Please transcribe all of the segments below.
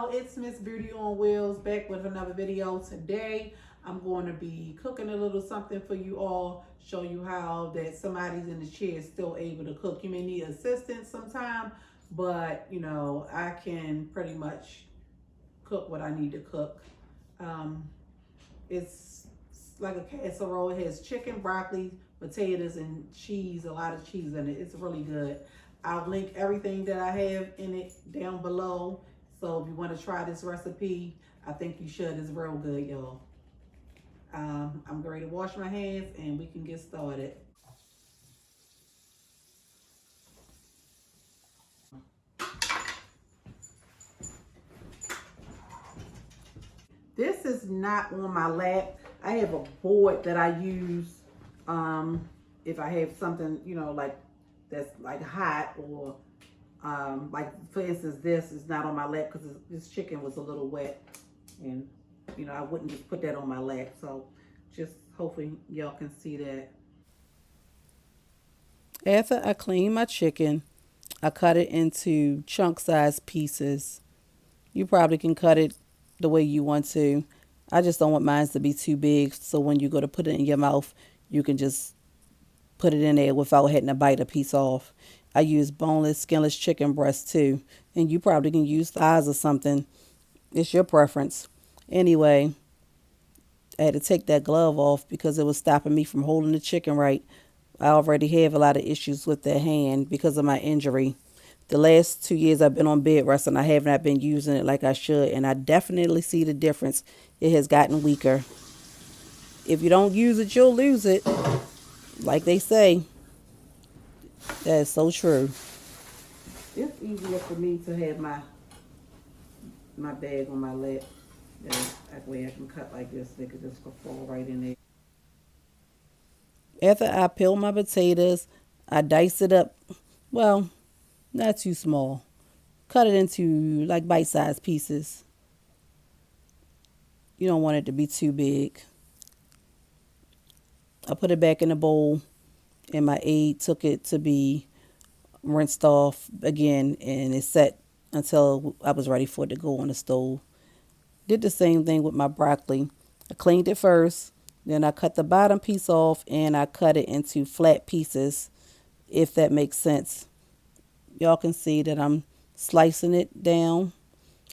y'all, it's Miss Beauty on Wheels back with another video. Today I'm going to be cooking a little something for you all, show you how that somebody's in the chair is still able to cook. You may need assistance sometime, but you know, I can pretty much cook what I need to cook. um, it's like a casserole. It has chicken, broccoli, potatoes, and cheese, a lot of cheese in it. It's really good. I'll link everything that I have in it down below. So if you want to try this recipe, I think you should. It's real good, y'all. I'm ready to wash my hands and we can get started. This is not on my lap. I have a board that I use if I have something, you know, like that's like hot or like for instance, this is not on my lap because this chicken was a little wet, and you know I wouldn't just put that on my lap. So just hopefully y'all can see that. After I clean my chicken, I cut it into chunk size pieces. You probably can cut it the way you want to. I just don't want mine to be too big, so when you go to put it in your mouth, you can just put it in there without having to bite a piece off. I use boneless, skinless chicken breast too, and you probably can use thighs or something. It's your preference. Anyway, I had to take that glove off because it was stopping me from holding the chicken right. I already have a lot of issues with that hand because of my injury. The last 2 years I've been on bed rest and I have not been using it like I should, and I definitely see the difference. It has gotten weaker. If you don't use it, you'll lose it. Like they say, that is so true. It's easier for me to have my bag on my lap. That way I can cut like this. They could just fall right in there. After I peel my potatoes, I dice it up. Well, not too small. Cut it into like bite sized pieces. You don't want it to be too big. I put it back in the bowl, and my aide took it to be rinsed off again, and it set until I was ready for it to go on the stove. Did the same thing with my broccoli. I cleaned it first, then I cut the bottom piece off and I cut it into flat pieces, if that makes sense. Y'all can see that I'm slicing it down.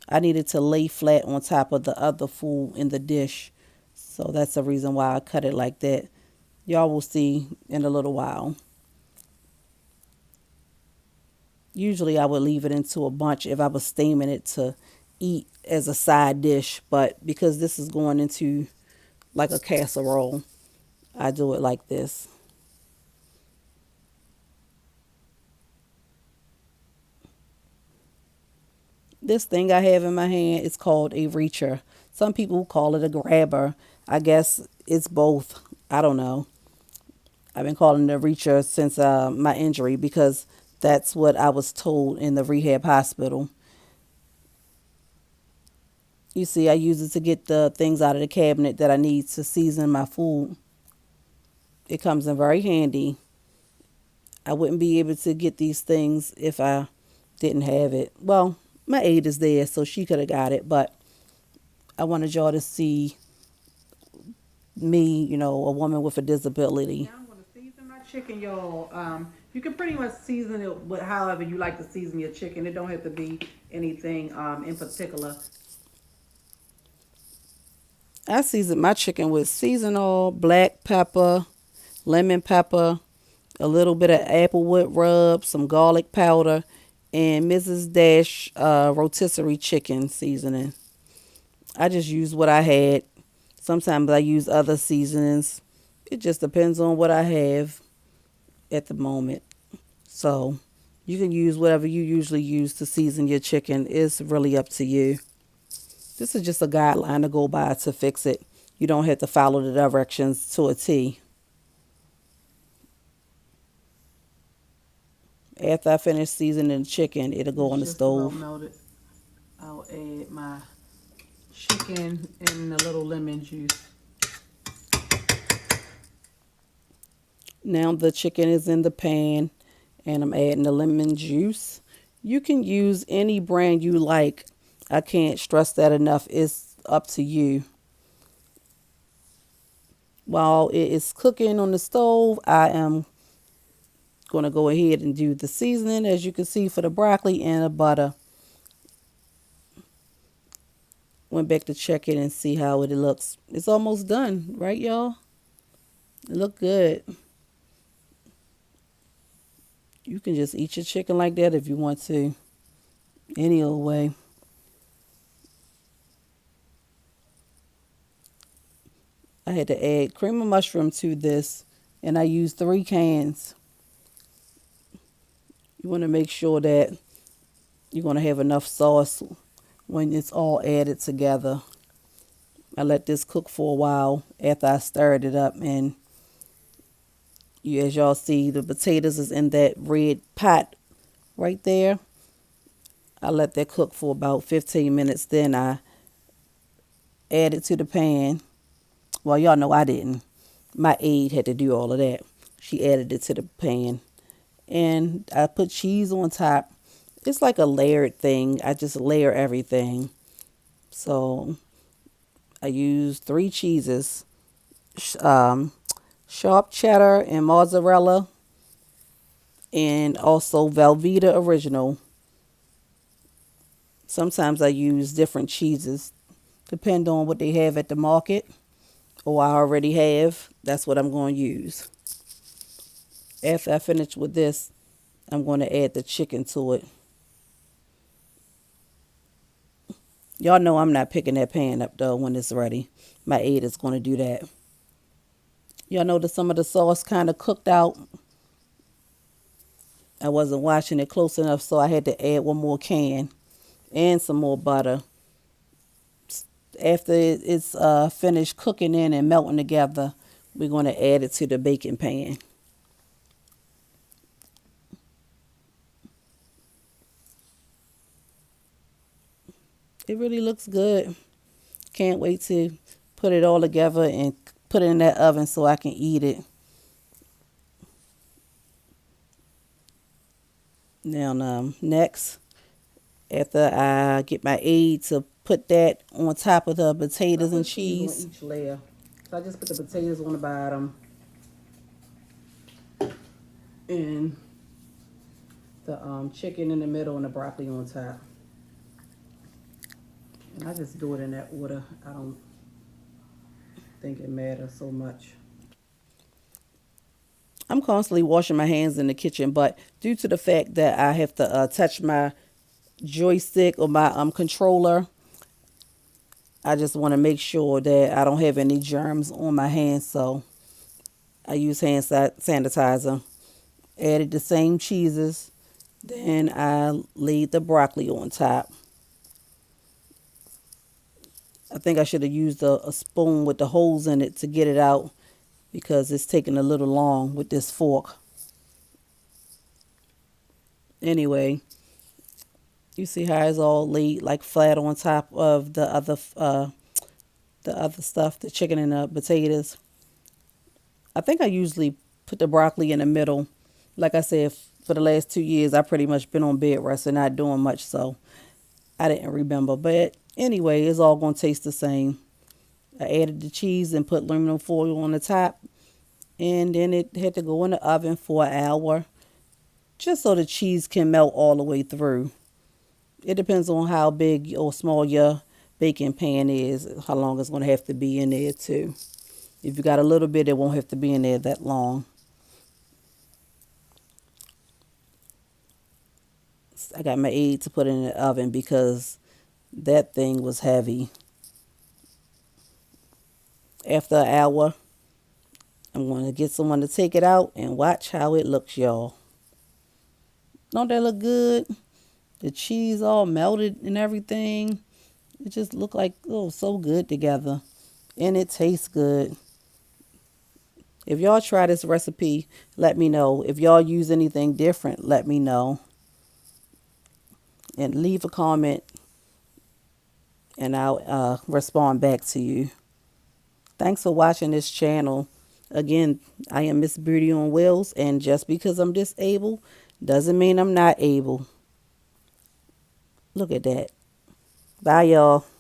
I needed to lay flat on top of the other food in the dish. So that's the reason why I cut it like that. Y'all will see in a little while. Usually I would leave it into a bunch if I was steaming it to eat as a side dish, but because this is going into like a casserole, I do it like this. This thing I have in my hand is called a reacher. Some people call it a grabber. I guess it's both. I don't know. I've been calling it a reacher since my injury because that's what I was told in the rehab hospital. You see, I use it to get the things out of the cabinet that I need to season my food. It comes in very handy. I wouldn't be able to get these things if I didn't have it. Well, my aide is there, so she could have got it, but I wanted y'all to see me, a woman with a disability. Now I'm gonna season my chicken, y'all. You can pretty much season it with however you like to season your chicken. It don't have to be anything in particular. I seasoned my chicken with seasonal black pepper, lemon pepper, a little bit of applewood rub, some garlic powder, and Mrs. Dash rotisserie chicken seasoning. I just used what I had. Sometimes I use other seasonings. It just depends on what I have at the moment. So you can use whatever you usually use to season your chicken. It's really up to you. This is just a guideline to go by to fix it. You don't have to follow the directions to a T. After I finish seasoning the chicken, it'll go It's on the just about stove. melted. I'll add my chicken and a little lemon juice. Now the chicken is in the pan and I'm adding the lemon juice. You can use any brand you like. I can't stress that enough. It's up to you. While it is cooking on the stove, I am going to go ahead and do the seasoning, as you can see, for the broccoli and the butter. Went back to check it and see how it looks. It's almost done, right, y'all? It look good. You can just eat your chicken like that if you want to. Any old way. I had to add cream of mushroom to this, and I used 3 cans. You want to make sure that you're going to have enough sauce when it's all added together. I let this cook for a while after I stirred it up, and as y'all see, the potatoes is in that red pot right there. I let that cook for about 15 minutes. Then I added to the pan. Well, y'all know I didn't. My aide had to do all of that. She added it to the pan. And I put cheese on top. It's like a layered thing. I just layer everything. So I used 3 cheeses. Sharp cheddar and mozzarella. And also Velveeta original. Sometimes I use different cheeses. Depend on what they have at the market. Or I already have. That's what I'm going to use. After I finish with this, I'm going to add the chicken to it. Y'all know I'm not picking that pan up though when it's ready. My aide is going to do that. Y'all know that some of the sauce kind of cooked out. I wasn't watching it close enough, so I had to add 1 more can and some more butter. After it's finished cooking in and melting together, we're going to add it to the baking pan. It really looks good. Can't wait to put it all together and put it in that oven so I can eat it. Now, next, after I get my aide to put that on top of the potatoes and cheese. On each layer. So I just put the potatoes on the bottom. And the chicken in the middle and the broccoli on top. And I just do it in that order. I don't think it matters so much. I'm constantly washing my hands in the kitchen, but due to the fact that I have to touch my joystick or my controller, I just want to make sure that I don't have any germs on my hands, so I use hand sanitizer. Added the same cheeses, then I laid the broccoli on top. I think I should have used a spoon with the holes in it to get it out because it's taking a little long with this fork. Anyway, you see how it's all laid like flat on top of the other stuff, the chicken and the potatoes. I think I usually put the broccoli in the middle. Like I said, for the last 2 years, I pretty much been on bed rest and not doing much, so I didn't remember. But anyway, it's all going to taste the same. I added the cheese and put aluminum foil on the top. And then it had to go in the oven for an hour. Just so the cheese can melt all the way through. It depends on how big or small your baking pan is. How long it's going to have to be in there too. If you got a little bit, it won't have to be in there that long. I got my aide to put in the oven because that thing was heavy. After an hour, I'm going to get someone to take it out and watch how it looks, y'all. Don't that look good? The cheese all melted and everything. It just looked like, oh, so good together. And it tastes good. If y'all try this recipe, let me know. If y'all use anything different, let me know. And leave a comment and I'll respond back to you. Thanks for watching this channel. Again, I am Miss Beauty on Wheels, and just because I'm disabled doesn't mean I'm not able. Look at that. Bye, y'all.